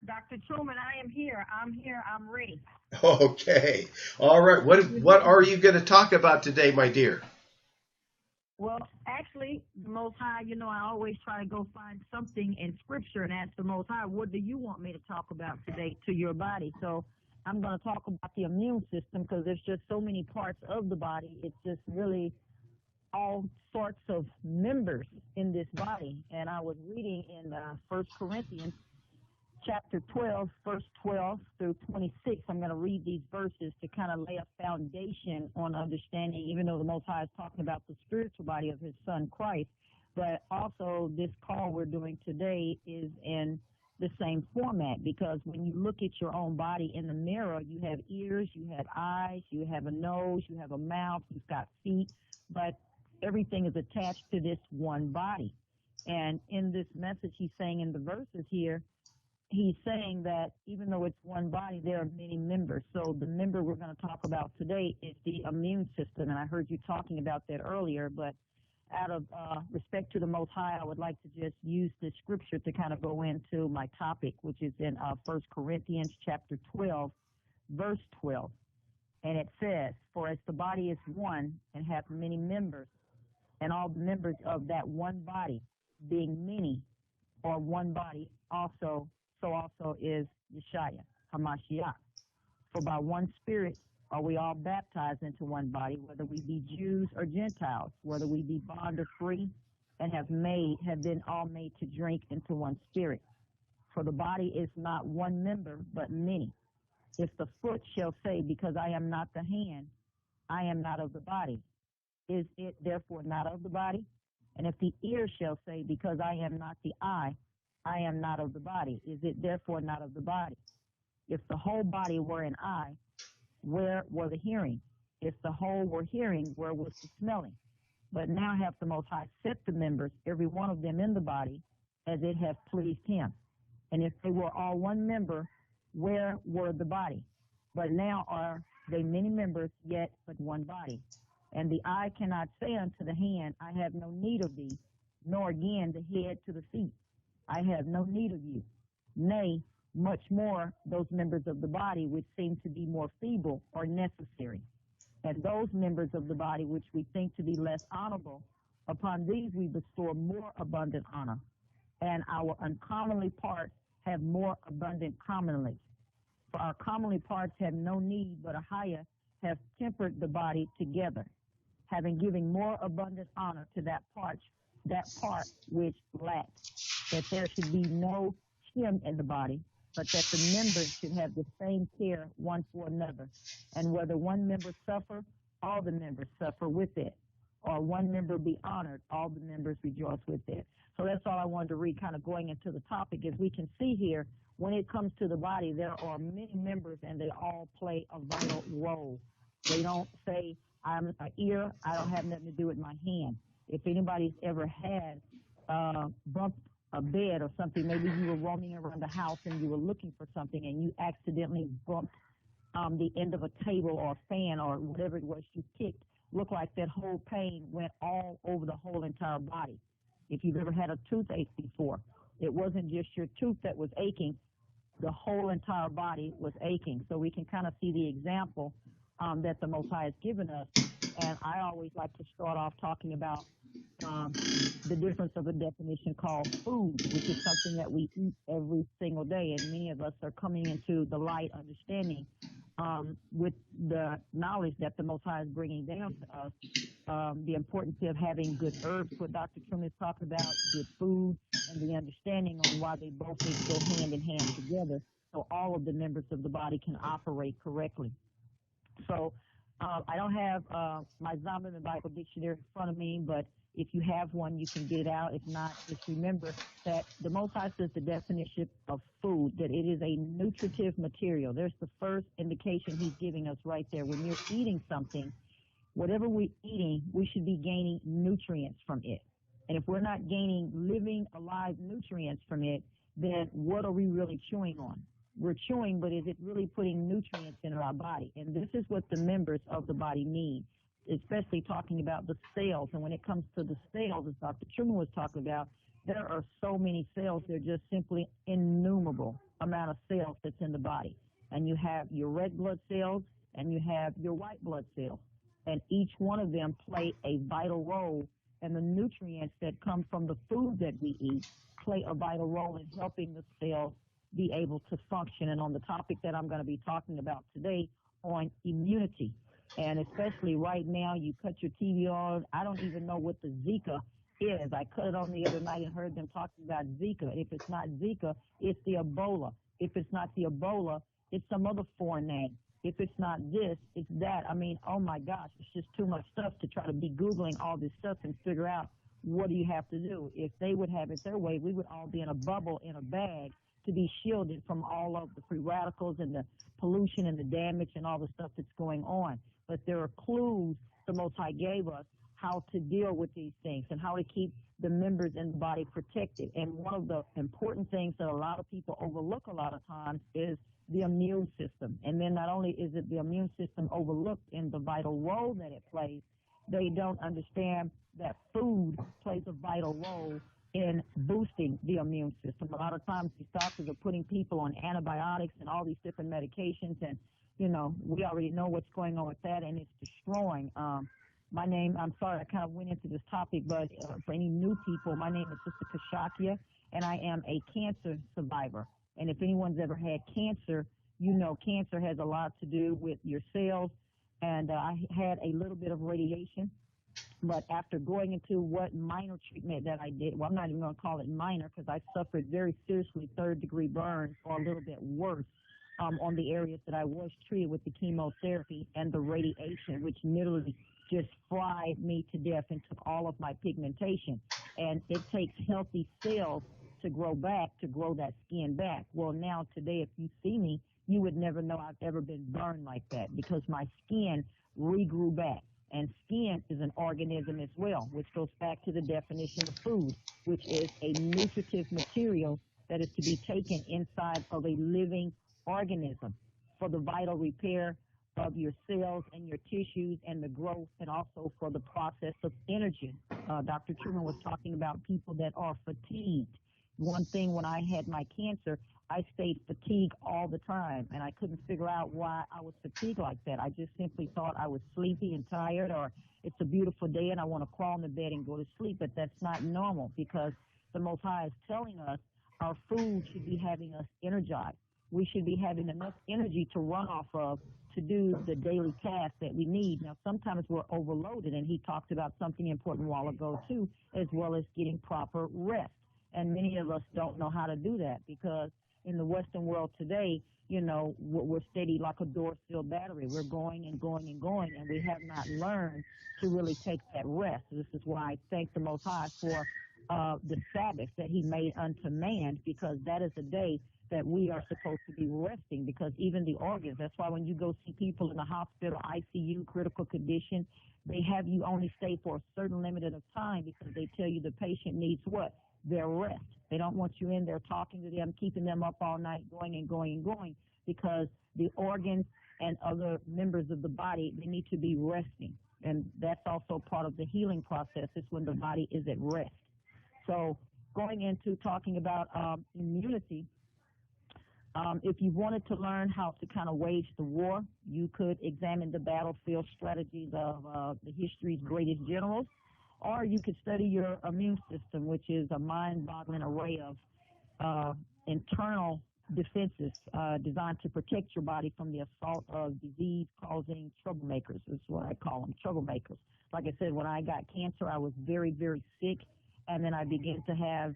Dr. Truman, I am here. I'm here. I'm ready. Okay. All right. What are you going to talk about today, my dear? Well, actually, the Most High, I always try to go find something in Scripture and ask the Most High, what do you want me to talk about today to your body? So I'm going to talk about the immune system because there's just so many parts of the body. It's just really all sorts of members in this body. And I was reading in 1 Corinthians chapter 12, verse 12 through 26. I'm going to read these verses to kind of lay a foundation on understanding, even though the Most High is talking about the spiritual body of his son Christ. But also, this call we're doing today is in the same format because when you look at your own body in the mirror, you have ears, you have eyes, you have a nose, you have a mouth, you've got feet, but everything is attached to this one body. And in this message, he's saying in the verses here, he's saying that even though it's one body, there are many members. So the member we're going to talk about today is the immune system. And I heard you talking about that earlier, but out of respect to the Most High, I would like to just use the scripture to kind of go into my topic, which is in 1 Corinthians chapter 12, verse 12. And it says, "For as the body is one and hath many members, and all the members of that one body, being many, or one body also, so also is Yeshua, Hamashiach. For by one Spirit are we all baptized into one body, whether we be Jews or Gentiles, whether we be bond or free, and have been all made to drink into one Spirit. For the body is not one member, but many. If the foot shall say, because I am not the hand, I am not of the body, is it therefore not of the body? And if the ear shall say, because I am not the eye, I am not of the body, is it therefore not of the body? If the whole body were an eye, where were the hearing? If the whole were hearing, where was the smelling? But now hath the Most High set the members, every one of them in the body, as it hath pleased him. And if they were all one member, where were the body? But now are they many members, yet but one body. And the eye cannot say unto the hand, I have no need of thee, nor again the head to the feet, I have no need of you. Nay, much more those members of the body which seem to be more feeble are necessary. And those members of the body which we think to be less honorable, upon these we bestow more abundant honor. And our uncommonly parts have more abundant commonly. For our commonly parts have no need, but a higher have tempered the body together, having given more abundant honor to that part which lacks, that there should be no schism in the body, but that the members should have the same care one for another. And whether one member suffer, all the members suffer with it. Or one member be honored, all the members rejoice with it. So that's all I wanted to read, kind of going into the topic. As we can see here, when it comes to the body, there are many members and they all play a vital role. They don't say, I'm an ear, I don't have nothing to do with my hand. If anybody's ever had bumped a bed or something, maybe you were roaming around the house and you were looking for something and you accidentally bumped the end of a table or a fan or whatever it was you kicked, looked like that whole pain went all over the whole entire body. If you've ever had a toothache before, it wasn't just your tooth that was aching, the whole entire body was aching. So we can kind of see the example that the Most High has given us. And I always like to start off talking about the difference of a definition called food, which is something that we eat every single day. And many of us are coming into the light understanding with the knowledge that the Most High is bringing down to us, the importance of having good herbs, what Dr. Truman is talking about, good food, and the understanding on why they both need to go hand in hand together so all of the members of the body can operate correctly. So I don't have my Zombie Bible dictionary in front of me, but if you have one, you can get it out. If not, just remember that the Most High says the definition of food, that it is a nutritive material. There's the first indication he's giving us right there. When you're eating something, whatever we're eating, we should be gaining nutrients from it. And if we're not gaining living, alive nutrients from it, then what are we really chewing on? We're chewing, but is it really putting nutrients into our body? And this is what the members of the body need, especially talking about the cells. And when it comes to the cells, as Dr. Truman was talking about, there are so many cells, they're just simply innumerable. amount of cells that's in the body. And you have your red blood cells and you have your white blood cells. And each one of them play a vital role, and the nutrients that come from the food that we eat play a vital role in helping the cells be able to function. And on the topic that I'm going to be talking about today on immunity, and especially right now, you cut your TV on. I don't even know what the Zika is. I cut it on the other night and heard them talking about Zika. If it's not Zika, it's the Ebola. If it's not the Ebola, it's some other foreign name. If it's not this, it's that. I mean, oh my gosh, it's just too much stuff to try to be Googling all this stuff and figure out what do you have to do. If they would have it their way, we would all be in a bubble, in a bag, to be shielded from all of the free radicals and the pollution and the damage and all the stuff that's going on. But there are clues the Most High gave us how to deal with these things and how to keep the members in the body protected. And one of the important things that a lot of people overlook a lot of times is the immune system. And then not only is it the immune system overlooked in the vital role that it plays, they don't understand that food plays a vital role in boosting the immune system. A lot of times these doctors are putting people on antibiotics and all these different medications, and you know, we already know what's going on with that, and it's destroying. I'm sorry, I kind of went into this topic, but for any new people, my name is Sister Kashakia, and I am a cancer survivor. And if anyone's ever had cancer, you know cancer has a lot to do with your cells, and I had a little bit of radiation. But after going into what minor treatment that I did, well, I'm not even going to call it minor because I suffered very seriously third-degree burns or a little bit worse on the areas that I was treated with the chemotherapy and the radiation, which literally just fried me to death and took all of my pigmentation. And it takes healthy cells to grow back, to grow that skin back. Well, now today, if you see me, you would never know I've ever been burned like that because my skin regrew back. And skin is an organism as well, which goes back to the definition of food, which is a nutritive material that is to be taken inside of a living organism for the vital repair of your cells and your tissues and the growth, and also for the process of energy. Dr. Truman was talking about people that are fatigued. One thing, when I had my cancer, I stayed fatigued all the time, and I couldn't figure out why I was fatigued like that. I just simply thought I was sleepy and tired, or it's a beautiful day and I want to crawl in the bed and go to sleep, but that's not normal because the Most High is telling us our food should be having us energized. We should be having enough energy to run off of to do the daily tasks that we need. Now, sometimes we're overloaded, and he talked about something important a while ago, too, as well as getting proper rest. And many of us don't know how to do that because in the Western world today, you know, we're steady like a door-sealed battery. We're going and going and going, and we have not learned to really take that rest. This is why I thank the Most High for the Sabbath that he made unto man, because that is a day that we are supposed to be resting, because even the organs, that's why when you go see people in the hospital, ICU, critical condition, they have you only stay for a certain limited of time because they tell you the patient needs what? Their rest. They don't want you in there talking to them, keeping them up all night, going and going and going, because the organs and other members of the body, they need to be resting. And that's also part of the healing process, is when the body is at rest. So going into talking about immunity, if you wanted to learn how to kind of wage the war, you could examine the battlefield strategies of the history's greatest generals, or you could study your immune system, which is a mind-boggling array of internal defenses designed to protect your body from the assault of disease-causing troublemakers. Is what I call them, troublemakers. Like I said, when I got cancer, I was very, very sick. And then I began to have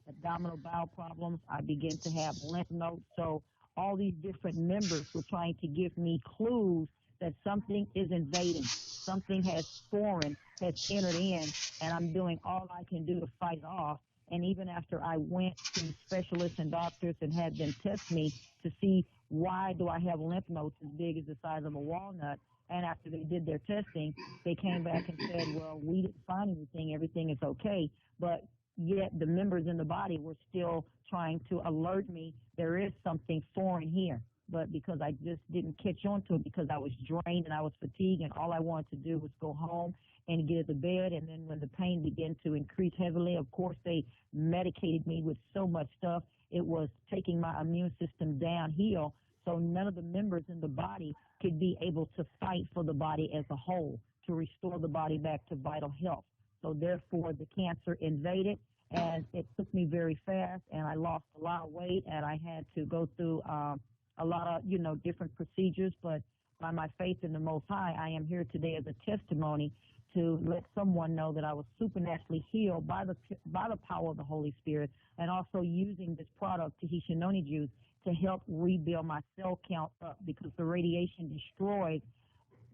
abdominal bowel problems. I began to have lymph nodes. So all these different members were trying to give me clues that something is invading. Something foreign has entered in, and I'm doing all I can do to fight it off. And even after I went to specialists and doctors and had them test me to see why do I have lymph nodes as big as the size of a walnut, and after they did their testing, they came back and said, well, we didn't find anything. Everything is okay. But yet the members in the body were still trying to alert me there is something foreign here. But because I just didn't catch on to it, because I was drained and I was fatigued, and all I wanted to do was go home and get to bed. And then when the pain began to increase heavily, of course, they medicated me with so much stuff. it was taking my immune system downhill, so none of the members in the body could be able to fight for the body as a whole, to restore the body back to vital health. So therefore, the cancer invaded, and it took me very fast, and I lost a lot of weight, and I had to go through a lot of, different procedures. But by my faith in the Most High, I am here today as a testimony to let someone know that I was supernaturally healed by the power of the Holy Spirit, and also using this product, Tahitian noni juice, to help rebuild my cell count up, because the radiation destroys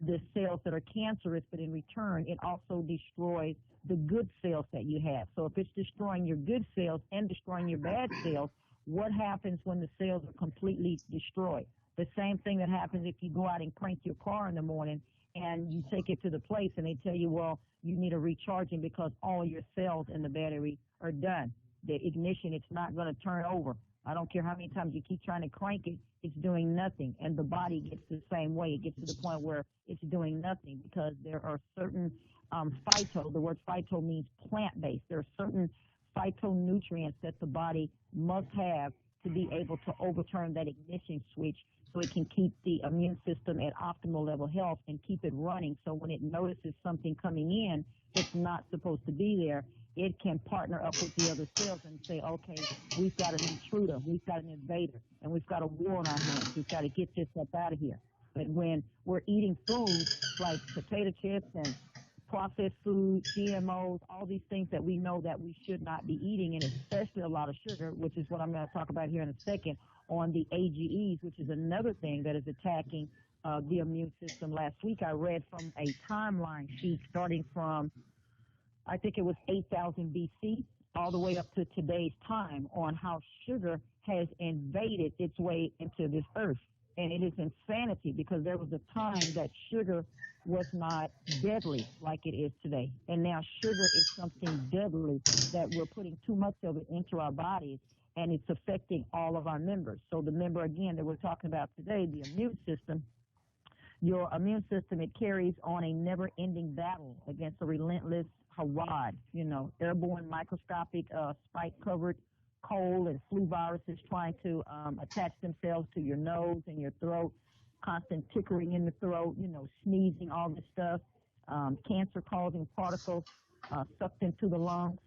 the cells that are cancerous, but in return, it also destroys the good cells that you have. So if it's destroying your good cells and destroying your bad cells, what happens when the cells are completely destroyed? The same thing that happens if you go out and crank your car in the morning and you take it to the place and they tell you, well, you need a recharging because all your cells in the battery are done. The ignition, it's not going to turn over. I don't care how many times you keep trying to crank it, it's doing nothing. And the body gets the same way. It gets to the point where it's doing nothing, because there are certain the word phyto means plant-based. There are certain phytonutrients that the body must have to be able to overturn that ignition switch, so it can keep the immune system at optimal level health and keep it running. So when it notices something coming in that's not supposed to be there, it can partner up with the other cells and say, okay, we've got an intruder, we've got an invader, and we've got a war on our hands. We've got to get this up out of here. But when we're eating foods like potato chips and processed food, GMOs, all these things that we know that we should not be eating, and especially a lot of sugar, which is what I'm going to talk about here in a second, on the AGEs, which is another thing that is attacking the immune system. Last week I read from a timeline sheet starting from, I think it was 8,000 BC all the way up to today's time, on how sugar has invaded its way into this earth. And it is insanity, because there was a time that sugar was not deadly like it is today. And now sugar is something deadly, that we're putting too much of it into our bodies, and it's affecting all of our members. So the member, again, that we're talking about today, the immune system, your immune system, it carries on a never-ending battle against a relentless Harad, airborne microscopic spike-covered cold and flu viruses trying to attach themselves to your nose and your throat, constant tickling in the throat, sneezing, all this stuff, cancer-causing particles sucked into the lungs,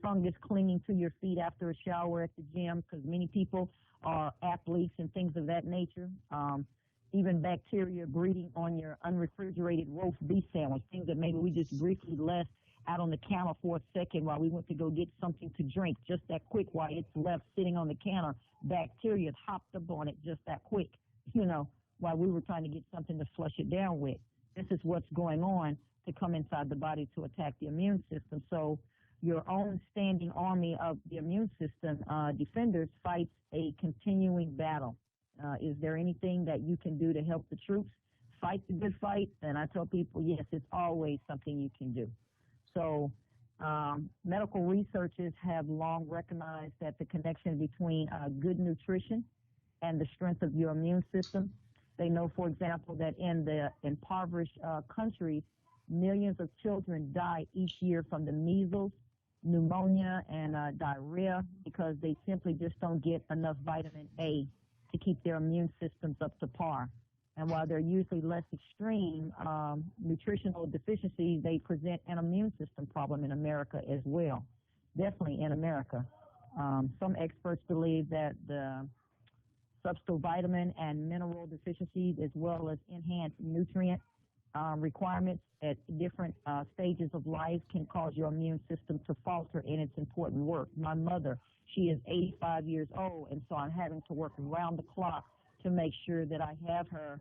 fungus clinging to your feet after a shower at the gym, because many people are athletes and things of that nature. Even bacteria breeding on your unrefrigerated roast beef sandwich, things that maybe we just briefly left out on the counter for a second while we went to go get something to drink, just that quick, while it's left sitting on the counter. Bacteria hopped up on it just that quick, while we were trying to get something to flush it down with. This is what's going on to come inside the body to attack the immune system. So your own standing army of the immune system defenders fights a continuing battle. Is there anything that you can do to help the troops fight the good fight? And I tell people, yes, it's always something you can do. So medical researchers have long recognized that the connection between good nutrition and the strength of your immune system. They know, for example, that in the impoverished countries, millions of children die each year from the measles, pneumonia, and diarrhea, because they simply just don't get enough vitamin A to keep their immune systems up to par. And while they're usually less extreme nutritional deficiencies, they present an immune system problem in America as well, definitely in America. Some experts believe that the substovitamin and mineral deficiencies, as well as enhanced nutrient requirements at different stages of life, can cause your immune system to falter in its important work. My mother, she is 85 years old, and so I'm having to work around the clock to make sure that I have her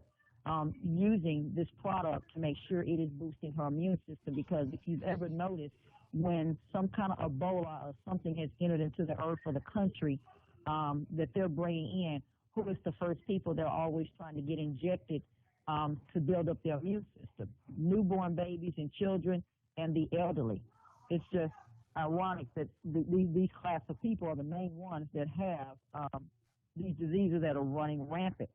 using this product to make sure it is boosting her immune system. Because if you've ever noticed, when some kind of Ebola or something has entered into the earth or the country that they're bringing in, who is the first people they're always trying to get injected to build up their immune system? Newborn babies and children and the elderly. It's just ironic that these class of people are the main ones that have these diseases that are running rampant.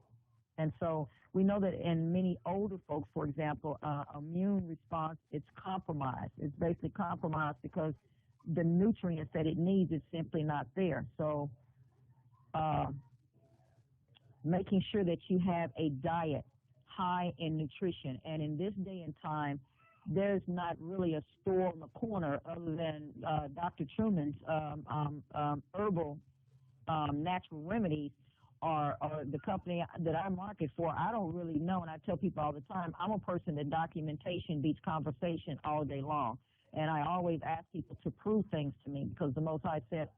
And so we know that in many older folks, for example, immune response, it's compromised. It's basically compromised because the nutrients that it needs is simply not there. So uh, making sure that you have a diet high in nutrition. And in this day and time, there's not really a store on the corner other than Dr. Truman's herbal natural remedies or the company that I market for. I don't really know, and I tell people all the time, I'm a person that documentation beats conversation all day long. And I always ask people to prove things to me because the Most High said,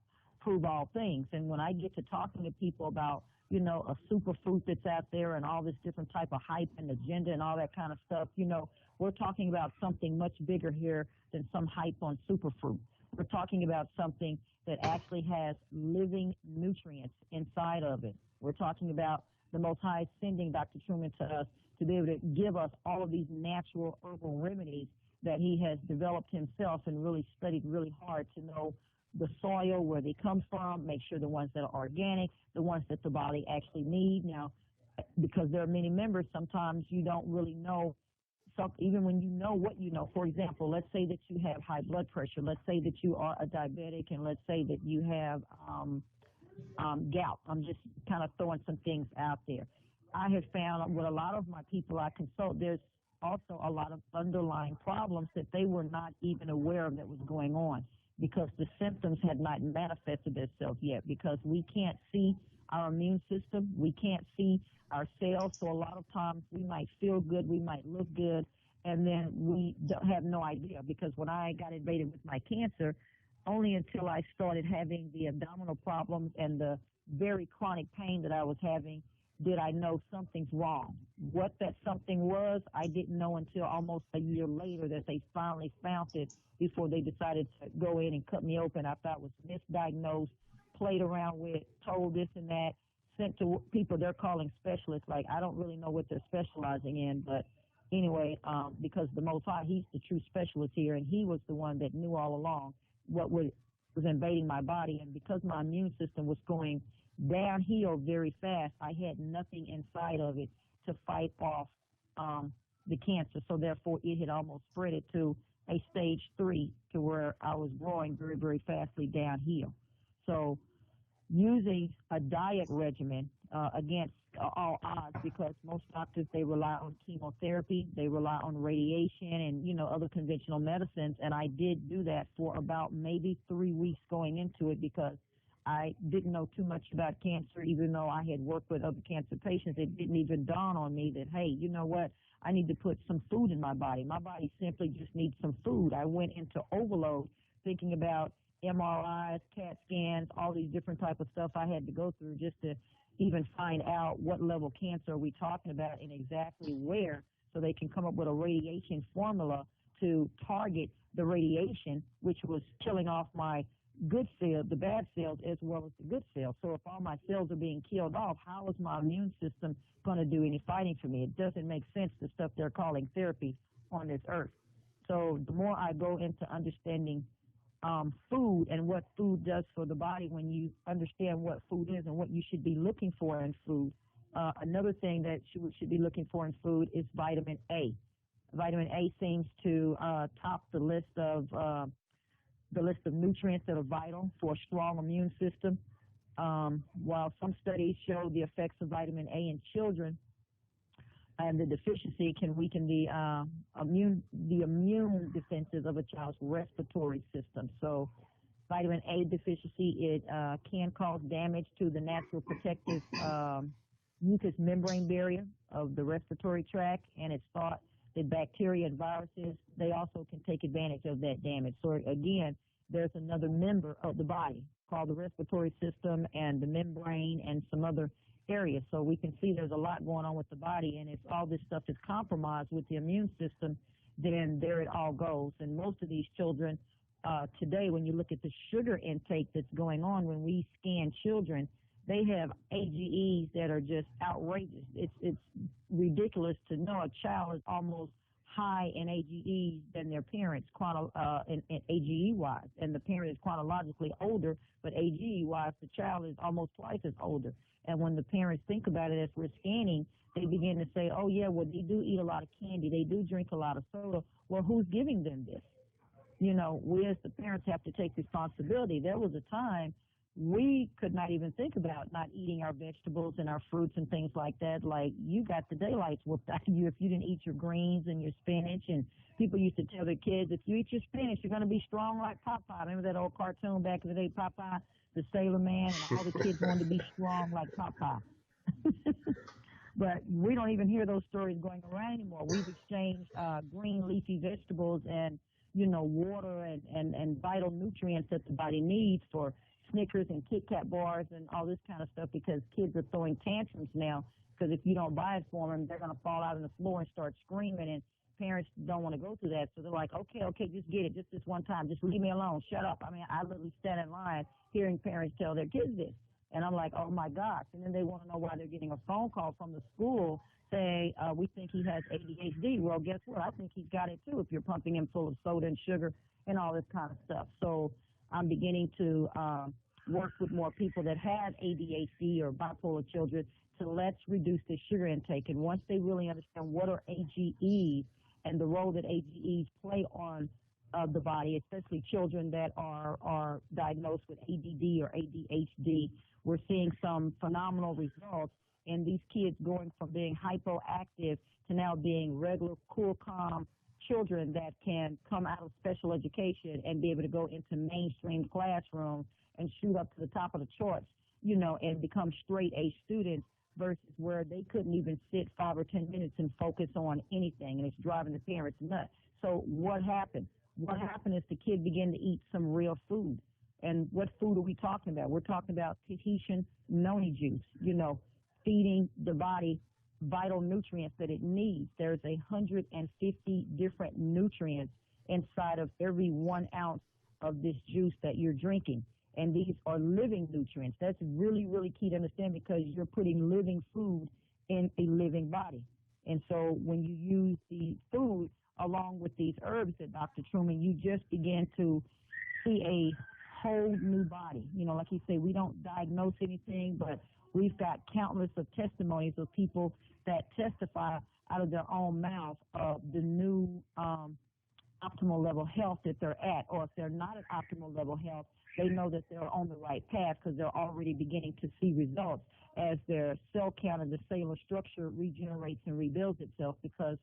prove all things. And when I get to talking to people about, you know, a superfood that's out there and all this different type of hype and agenda and all that kind of stuff, you know, we're talking about something much bigger here than some hype on superfruit. We're talking about something that actually has living nutrients inside of it. We're talking about the Most High sending Dr. Truman to us to be able to give us all of these natural herbal remedies that he has developed himself and really studied really hard to know the soil, where they come from, make sure the ones that are organic, the ones that the body actually need. Now, because there are many members, sometimes you don't really know. So even when you know what you know, for example, let's say that you have high blood pressure. Let's say that you are a diabetic, and let's say that you have gout. I'm just kind of throwing some things out there. I have found with a lot of my people I consult, there's also a lot of underlying problems that they were not even aware of that was going on because the symptoms had not manifested themselves yet because we can't see our immune system. We can't see our cells. So a lot of times we might feel good, we might look good, and then we don't have no idea because when I got invaded with my cancer, only until I started having the abdominal problems and the very chronic pain that I was having did I know something's wrong. What that something was, I didn't know until almost a year later that they finally found it before they decided to go in and cut me open. I thought was misdiagnosed, played around with, told this and that, sent to people they're calling specialists. Like, I don't really know what they're specializing in, but anyway, because the Most High, he's the true specialist here, and he was the one that knew all along what was invading my body. And because my immune system was going downhill very fast, I had nothing inside of it to fight off the cancer. So therefore, it had almost spread it to a stage 3 to where I was growing very, very fastly downhill. So using a diet regimen against all odds, because most doctors, they rely on chemotherapy, they rely on radiation and, you know, other conventional medicines. And I did do that for about maybe 3 weeks going into it because I didn't know too much about cancer, even though I had worked with other cancer patients. It didn't even dawn on me that, hey, you know what? I need to put some food in my body. My body simply just needs some food. I went into overload thinking about MRIs, CAT scans, all these different type of stuff I had to go through just to even find out what level cancer are we talking about and exactly where, so they can come up with a radiation formula to target the radiation, which was killing off my good cells, the bad cells, as well as the good cells. So if all my cells are being killed off, how is my immune system going to do any fighting for me? It doesn't make sense, the stuff they're calling therapy on this earth. So the more I go into understanding food and what food does for the body, when you understand what food is and what you should be looking for in food, another thing that you should be looking for in food is vitamin A. Vitamin A seems to top the list of nutrients that are vital for a strong immune system. While some studies show the effects of vitamin A in children, and the deficiency can weaken the immune defenses of a child's respiratory system. So vitamin A deficiency, it can cause damage to the natural protective mucous membrane barrier of the respiratory tract, and it's thought that bacteria and viruses, they also can take advantage of that damage. So again, there's another member of the body called the respiratory system and the membrane and some other areas. So we can see there's a lot going on with the body, and if all this stuff is compromised with the immune system, then there it all goes. And most of these children today, when you look at the sugar intake that's going on, when we scan children, they have AGEs that are just outrageous. It's ridiculous to know a child is almost high in AGEs than their parents, in AGE-wise, and the parent is chronologically older, but AGE-wise, the child is almost twice as older. And when the parents think about it as we're scanning, they begin to say, oh, yeah, well, they do eat a lot of candy. They do drink a lot of soda. Well, who's giving them this? You know, we as the parents have to take responsibility. There was a time we could not even think about not eating our vegetables and our fruits and things like that. Like, you got the daylights whooped out of you if you didn't eat your greens and your spinach. And people used to tell their kids, if you eat your spinach, you're going to be strong like Popeye. Remember that old cartoon back in the day, Popeye, the Sailor Man, and all the kids wanted to be strong like Popeye. But we don't even hear those stories going around anymore. We've exchanged green leafy vegetables and, water and vital nutrients that the body needs for Snickers and Kit Kat bars and all this kind of stuff, because kids are throwing tantrums now, because if you don't buy it for them, they're going to fall out on the floor and start screaming, and parents don't want to go through that. So they're like, okay, just get it, just this one time. Just leave me alone. Shut up. I mean, I literally stand in line hearing parents tell their kids this. And I'm like, oh, my gosh. And then they want to know why they're getting a phone call from the school saying, we think he has ADHD. Well, guess what? I think he's got it, too, if you're pumping him full of soda and sugar and all this kind of stuff. So I'm beginning to work with more people that have ADHD or bipolar children to let's reduce the sugar intake. And once they really understand what are AGEs and the role that AGEs play on the body, especially children that are diagnosed with ADD or ADHD, we're seeing some phenomenal results in these kids going from being hypoactive to now being regular, cool, calm children that can come out of special education and be able to go into mainstream classrooms and shoot up to the top of the charts, and become straight A students, versus where they couldn't even sit 5 or 10 minutes and focus on anything, and it's driving the parents nuts. So what happened? What happened is the kid began to eat some real food. And what food are we talking about? We're talking about Tahitian noni juice, feeding the body vital nutrients that it needs. There's 150 different nutrients inside of every 1 ounce of this juice that you're drinking. And these are living nutrients. That's really, really key to understand, because you're putting living food in a living body. And so when you use the food along with these herbs that Dr. Truman, you just begin to see a whole new body. Like you say, we don't diagnose anything, but we've got countless of testimonies of people that testify out of their own mouth of the new optimal level health that they're at, or if they're not at optimal level health, they know that they're on the right path, because they're already beginning to see results as their cell count and the cellular structure regenerates and rebuilds itself, because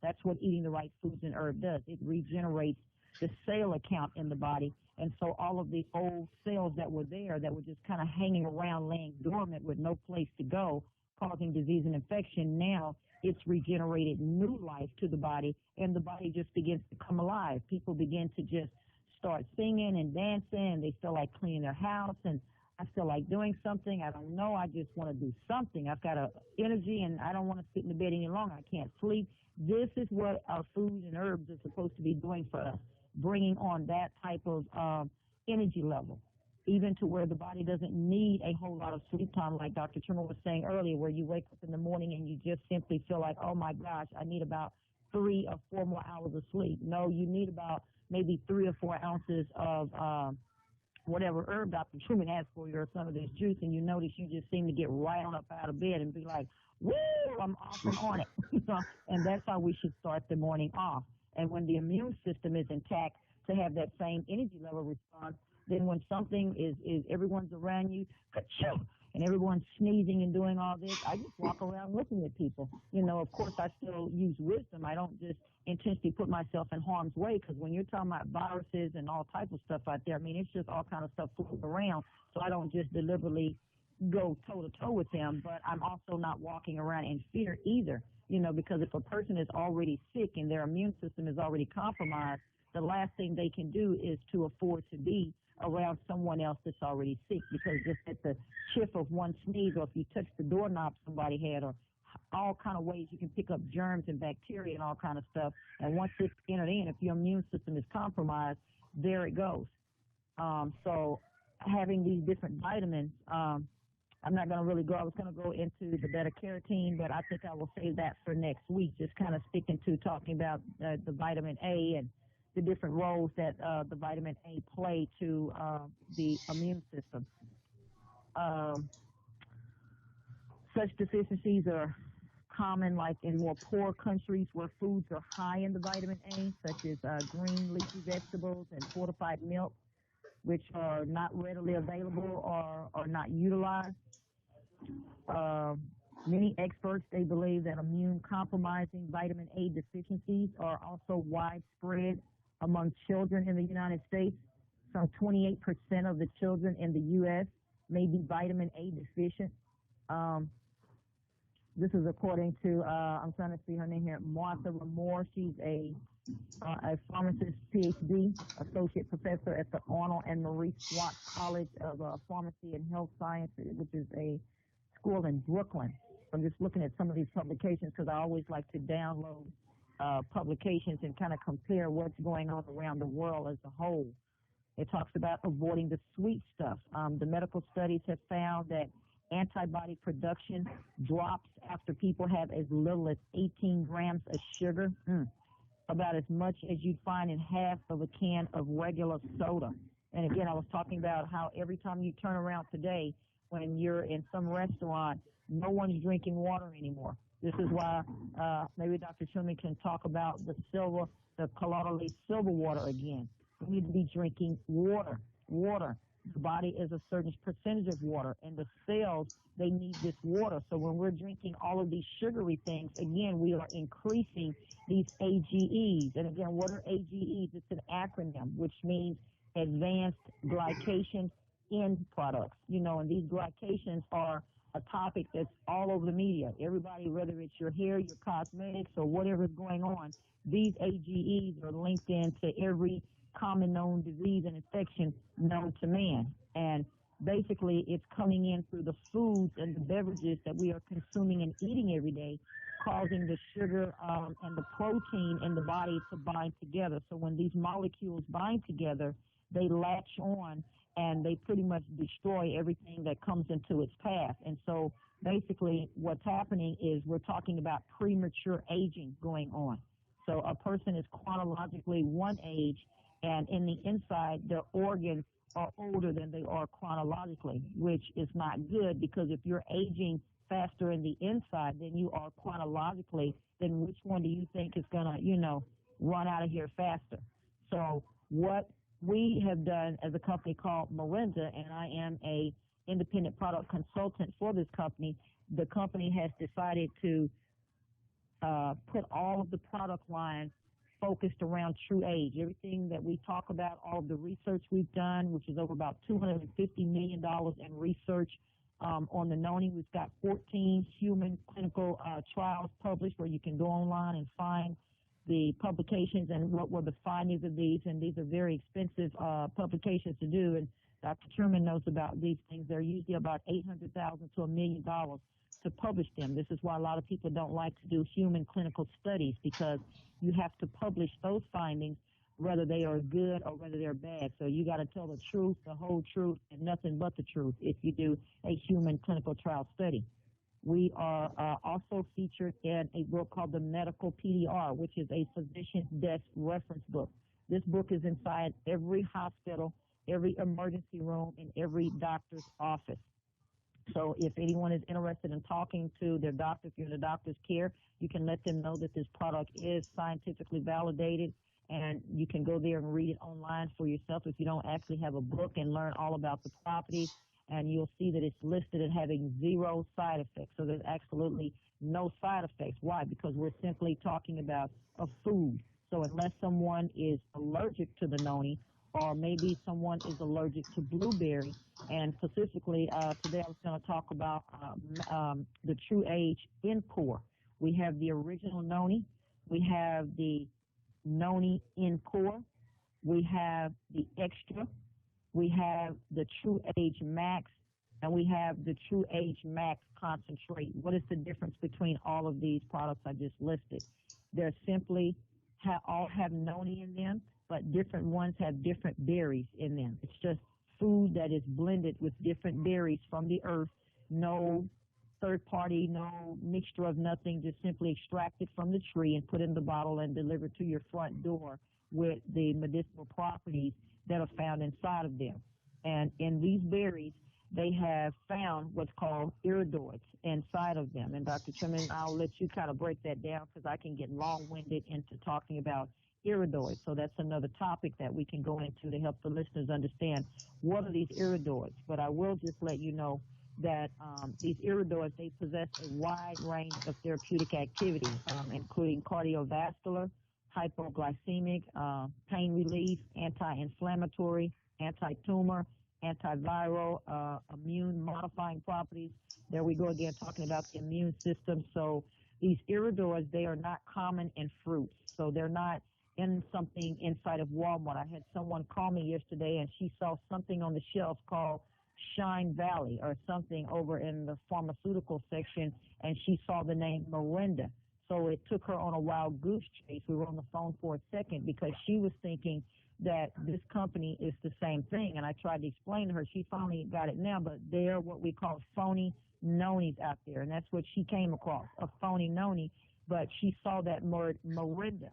that's what eating the right foods and herb does. It regenerates the cellular count in the body. And so all of the old cells that were there that were just kind of hanging around, laying dormant with no place to go, causing disease and infection, now it's regenerated new life to the body, and the body just begins to come alive. People begin to just start singing and dancing, and they feel like cleaning their house, and I feel like doing something. I don't know. I just want to do something. I've got energy, and I don't want to sit in the bed any longer. I can't sleep. This is what our foods and herbs are supposed to be doing for us, bringing on that type of energy level, even to where the body doesn't need a whole lot of sleep time, like Dr. Truman was saying earlier, where you wake up in the morning and you just simply feel like, oh my gosh, I need about 3 or 4 more hours of sleep. No, you need about maybe 3 or 4 ounces of whatever herb Dr. Truman has for you, or some of this juice, and you notice you just seem to get right on up out of bed and be like, woo, I'm off and on it. And that's how we should start the morning off. And when the immune system is intact, to have that same energy level response, then when something is everyone's around you, ka-choo, and everyone's sneezing and doing all this, I just walk around looking at people. Of course, I still use wisdom. I don't just intentionally put myself in harm's way, because when you're talking about viruses and all type of stuff out there, I mean, it's just all kind of stuff floating around. So I don't just deliberately go toe-to-toe with them, but I'm also not walking around in fear either, because if a person is already sick and their immune system is already compromised, the last thing they can do is to afford to be around someone else that's already sick, because just at the chip of one sneeze, or if you touch the doorknob somebody had, or all kind of ways you can pick up germs and bacteria and all kind of stuff. And once it's entered in, if your immune system is compromised, there it goes. So having these different vitamins, I'm not going to really go. I was going to go into the beta-carotene, but I think I will save that for next week, just kind of sticking to talking about the vitamin A and the different roles that the vitamin A play to the immune system. Such deficiencies are common, like in more poor countries where foods are high in the vitamin A, such as green leafy vegetables and fortified milk. which are not readily available or not utilized. Uh, Many experts, they believe that immune-compromising vitamin A deficiencies are also widespread among children in the United States. Some 28% of the children in the U.S. may be vitamin A deficient. Um, this is according to, I'm trying to see her name here, Martha Ramore. She's a pharmacist, PhD, associate professor at the Arnold and Marie Swart College of Pharmacy and Health Sciences, which is a school in Brooklyn. I'm just looking at some of these publications because I always like to download publications and kind of compare what's going on around the world as a whole. It talks about avoiding the sweet stuff. The medical studies have found that antibody production drops after people have as little as 18 grams of sugar, about as much as you'd find in half of a can of regular soda. And again, I was talking about how every time you turn around today, when you're in some restaurant, no one's drinking water anymore. This is why maybe Dr. Truman can talk about the colloidal silver water again. We need to be drinking water. The body is a certain percentage of water, and the cells, they need this water. So when we're drinking all of these sugary things, again, we are increasing these AGEs. And again, what are AGEs? It's an acronym, which means advanced glycation end products. And these glycations are a topic that's all over the media. Everybody, whether it's your hair, your cosmetics, or whatever's going on, these AGEs are linked into every common known disease and infection known to man. And basically, it's coming in through the foods and the beverages that we are consuming and eating every day, causing the sugar and the protein in the body to bind together. So when these molecules bind together, they latch on and they pretty much destroy everything that comes into its path. And so basically what's happening is we're talking about premature aging going on. So a person is chronologically one age, and in the inside, their organs are older than they are chronologically, which is not good, because if you're aging faster in the inside than you are chronologically, then which one do you think is going to, run out of here faster? So what we have done as a company called Miranda, and I am a independent product consultant for this company, the company has decided to put all of the product lines focused around true age. Everything that we talk about, all of the research we've done, which is over about $250 million in research on the noni. We've got 14 human clinical trials published where you can go online and find the publications and what were the findings of these. And these are very expensive publications to do. And Dr. Truman knows about these things. They're usually about $800,000 to $1 million to publish them. This is why a lot of people don't like to do human clinical studies, because you have to publish those findings, whether they are good or whether they're bad. So you got to tell the truth, the whole truth, and nothing but the truth if you do a human clinical trial study. We are also featured in a book called the Medical PDR, which is a physician's desk reference book. This book is inside every hospital, every emergency room, and every doctor's office. So if anyone is interested in talking to their doctor, if you're in the doctor's care, you can let them know that this product is scientifically validated, and you can go there and read it online for yourself if you don't actually have a book, and learn all about the properties. And you'll see that it's listed as having 0 side effects. So there's absolutely no side effects. Why? Because we're simply talking about a food. So unless someone is allergic to the noni, or maybe someone is allergic to blueberry, and specifically today I was going to talk about the True Age Encore. We have the original noni, we have the noni Encore, we have the extra, we have the True Age Max, and we have the True Age Max Concentrate. What is the difference between all of these products I just listed? They're simply all have noni in them, but different ones have different berries in them. It's just food that is blended with different berries from the earth. No third party, no mixture of nothing, just simply extracted from the tree and put in the bottle and delivered to your front door with the medicinal properties that are found inside of them. And in these berries, they have found what's called iridoids inside of them. And Dr. Truman, I'll let you kind of break that down, because I can get long-winded into talking about iridoids. So that's another topic that we can go into to help the listeners understand what are these iridoids. But I will just let you know that these iridoids, they possess a wide range of therapeutic activity, including cardiovascular, hypoglycemic, pain relief, anti-inflammatory, anti-tumor, antiviral, immune modifying properties. There we go again, talking about the immune system. So these iridoids, they are not common in fruits. So they're not in something inside of Walmart. I had someone call me yesterday and she saw something on the shelf called Shine Valley or something over in the pharmaceutical section, and she saw the name Miranda. So it took her on a wild goose chase. We were on the phone for a second because she was thinking that this company is the same thing. And I tried to explain to her. She finally got it now, but they're what we call phony nonis out there. And that's what she came across, a phony noni. But she saw that Miranda.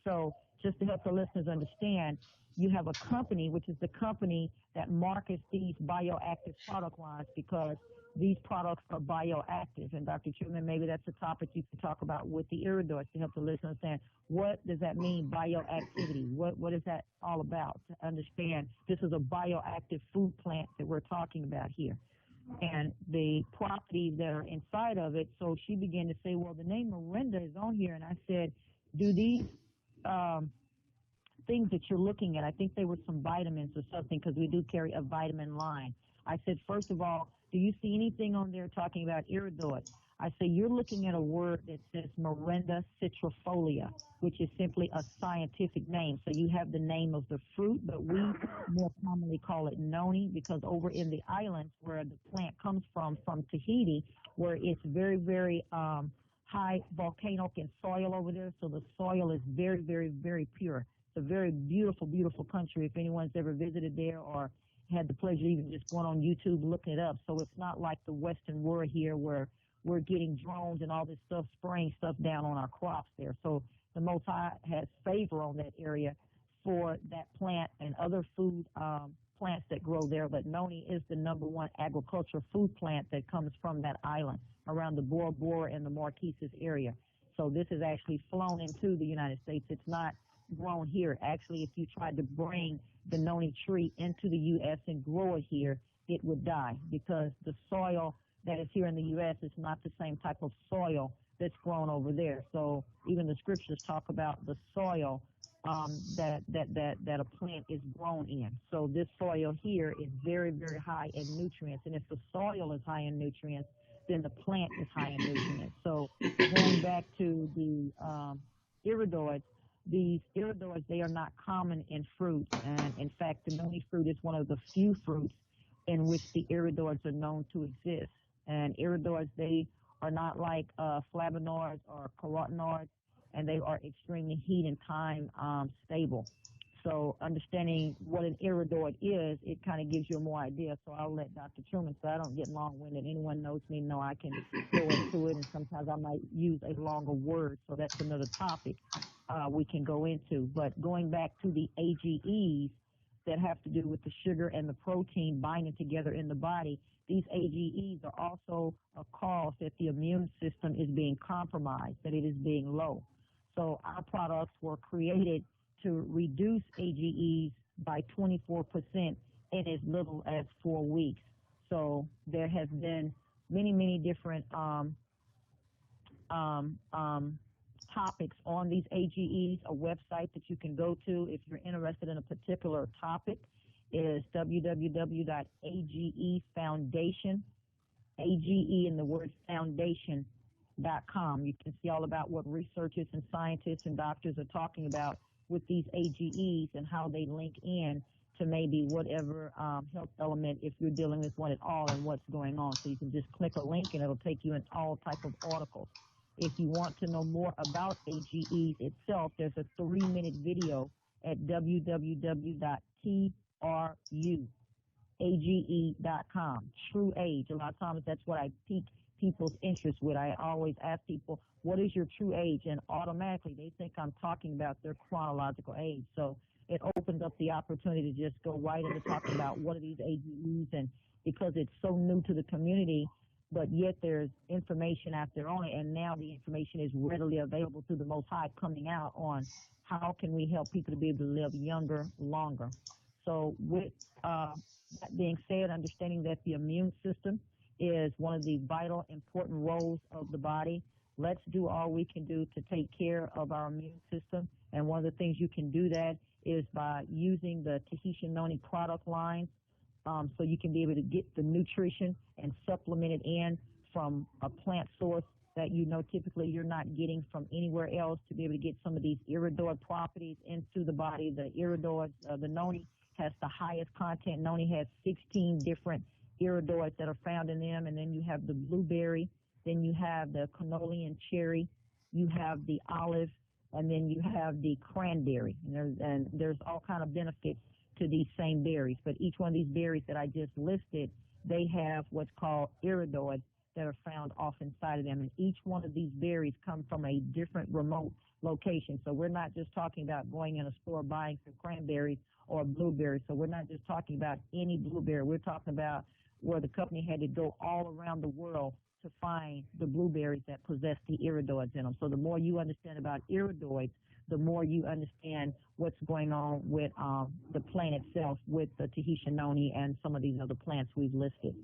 So just to help the listeners understand, you have a company, which is the company that markets these bioactive product lines because these products are bioactive. And Dr. Truman, maybe that's a topic you can talk about with the iridoids to help the listeners understand what does that mean, bioactivity? What is that all about? To understand this is a bioactive food plant that we're talking about here. And the properties that are inside of it. So she began to say, well, the name Miranda is on here. And I said, do these things that you're looking at, I think they were some vitamins or something because we do carry a vitamin line. I said, first of all, do you see anything on there talking about iridoids? I say, you're looking at a word that says Miranda citrifolia, which is simply a scientific name. So you have the name of the fruit, but we more commonly call it noni because over in the islands where the plant comes from Tahiti, where it's very, very high volcanic and soil over there. So the soil is very, very, very pure. It's a very beautiful, beautiful country. If anyone's ever visited there or had the pleasure even just going on YouTube looking it up. So it's not like the Western world here where we're getting drones and all this stuff, spraying stuff down on our crops there. So the Most High has favor on that area for that plant and other food plants that grow there. But noni is the number one agricultural food plant that comes from that island around the Bora Bora and the Marquesas area. So this is actually flown into the United States. It's not grown here. Actually, if you tried to bring the noni tree into the U.S. and grow it here, it would die because the soil that is here in the U.S. is not the same type of soil that's grown over there. So even the scriptures talk about the soil that a plant is grown in. So this soil here is very, very high in nutrients. And if the soil is high in nutrients, then the plant is high in nutrients. So going back to the iridoids, these iridoids, they are not common in fruits. And in fact, the noni fruit is one of the few fruits in which the iridoids are known to exist. And iridoids, they are not like flavonoids or carotenoids, and they are extremely heat and time stable. So understanding what an iridoid is, it kind of gives you a more idea. So I'll let Dr. Truman, so I don't get long-winded. Anyone knows me, know I can go into it, and sometimes I might use a longer word. So that's another topic we can go into. But going back to the AGEs that have to do with the sugar and the protein binding together in the body, these AGEs are also a cause that the immune system is being compromised, that it is being low. So our products were created to reduce AGEs by 24% in as little as 4 weeks. So there has been many, many different topics on these AGEs. A website that you can go to if you're interested in a particular topic is www.agefoundation, AGE in the word foundation.com. You can see all about what researchers and scientists and doctors are talking about with these AGEs and how they link in to maybe whatever health element, if you're dealing with one at all, and what's going on. So you can just click a link and it'll take you in all type of articles. If you want to know more about AGEs itself, there's a 3-minute video at www.truage.com. True age. A lot of times that's what I pique people's interest with. I always ask people, what is your true age? And automatically they think I'm talking about their chronological age. So it opens up the opportunity to just go right into talking about what are these AGEs. And because it's so new to the community, but yet there's information out there on it, and now the information is readily available through the Most High coming out on how can we help people to be able to live younger, longer. So with that being said, understanding that the immune system is one of the vital, important roles of the body, let's do all we can do to take care of our immune system. And one of the things you can do that is by using the Tahitian Noni product line, so you can be able to get the nutrition and supplement it in from a plant source that you know typically you're not getting from anywhere else, to be able to get some of these iridoid properties into the body. The iridoids, the noni has the highest content. Noni has 16 different iridoids that are found in them, and then you have the blueberry, then you have the cannoli and cherry, you have the olive, and then you have the cranberry. And there's all kind of benefits to these same berries, but each one of these berries that I just listed, they have what's called iridoids that are found off inside of them, and each one of these berries come from a different remote location. So we're not just talking about going in a store buying some cranberries or blueberries. So we're not just talking about any blueberry. We're talking about where the company had to go all around the world to find the blueberries that possess the iridoids in them. So the more you understand about iridoids, the more you understand what's going on with the plant itself, with the Tahitian noni and some of these other plants we've listed.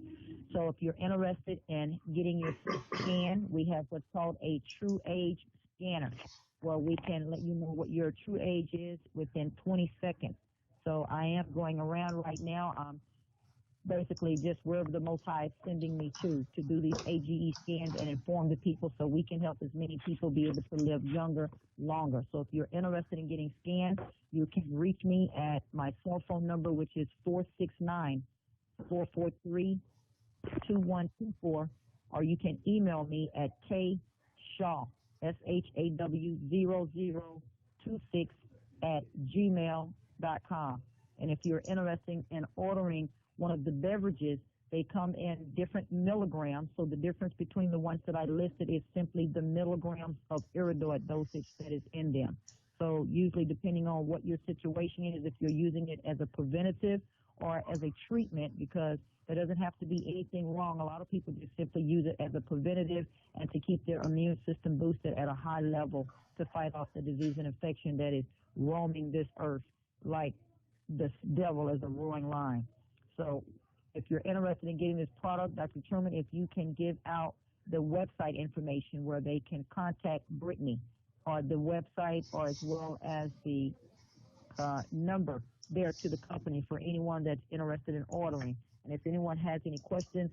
So if you're interested in getting your scan, we have what's called a true age scanner, where we can let you know what your true age is within 20 seconds. So I am going around right now, basically just wherever the Most High is sending me to do these AGE scans and inform the people, so we can help as many people be able to live younger, longer. So if you're interested in getting scanned, you can reach me at my cell phone number, which is 469-443-2124, or you can email me at kshaw, SHAW0026 @gmail.com. And if you're interested in ordering one of the beverages, they come in different milligrams. So the difference between the ones that I listed is simply the milligrams of iridoid dosage that is in them. So usually, depending on what your situation is, if you're using it as a preventative or as a treatment, because there doesn't have to be anything wrong. A lot of people just simply use it as a preventative and to keep their immune system boosted at a high level to fight off the disease and infection that is roaming this earth like the devil is a roaring lion. So if you're interested in getting this product, Dr. Truman, if you can give out the website information where they can contact Brittany, or the website, or as well as the number there to the company for anyone that's interested in ordering. And if anyone has any questions,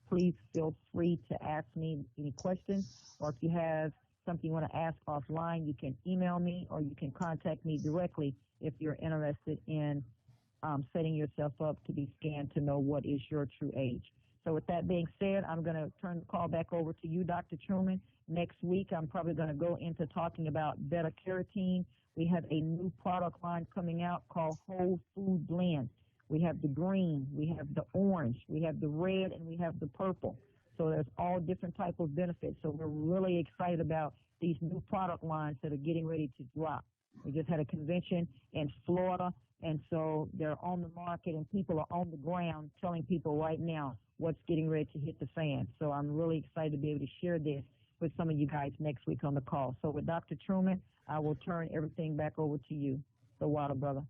please feel free to ask me any questions, or if you have something you want to ask offline, you can email me or you can contact me directly if you're interested in setting yourself up to be scanned to know what is your true age. So with that being said, I'm going to turn the call back over to you, Dr. Truman. Next week, I'm probably going to go into talking about beta-carotene. We have a new product line coming out called Whole Food Blend. We have the green, we have the orange, we have the red, and we have the purple. So there's all different type of benefits. So we're really excited about these new product lines that are getting ready to drop. We just had a convention in Florida, and so they're on the market, and people are on the ground telling people right now what's getting ready to hit the fan. So I'm really excited to be able to share this with some of you guys next week on the call. So with Dr. Truman, I will turn everything back over to you, the water brother.